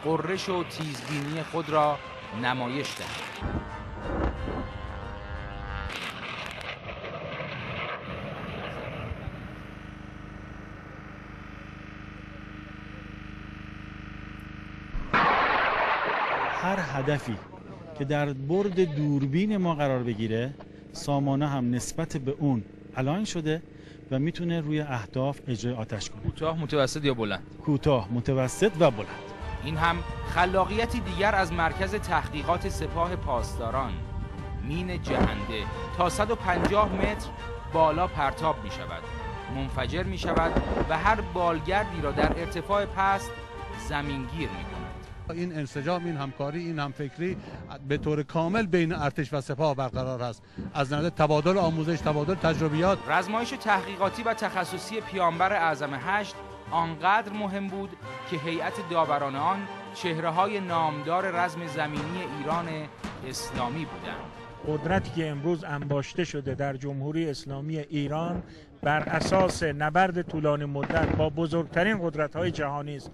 غرش و تیزبینی خود را نمایش دهند. هر هدفی که در برد دوربین ما قرار بگیره، سامانه هم نسبت به اون الاین شده و میتونه روی اهداف اجرای آتش کنه. کوتاه، متوسط یا بلند؟ کوتاه، متوسط و بلند. این هم خلاقیتی دیگر از مرکز تحقیقات سپاه پاسداران. مین جهنده تا 150 متر بالا پرتاب می شود، منفجر می شود و هر بالگردی را در ارتفاع پست زمینگیر می کند. این انسجام، این همکاری، این همفکری به طور کامل بین ارتش و سپاه برقرار است. از نظر تبادل آموزش، تبادل تجربیات. رزمایش تحقیقاتی و تخصصی پیامبر اعظم هشت آنقدر مهم بود که هیئت داوران آن چهره‌های نامدار رزم زمینی ایران اسلامی بودند. قدرتی که امروز انباشته شده در جمهوری اسلامی ایران بر اساس نبرد طولانی مدت با بزرگترین قدرت‌های جهانی است.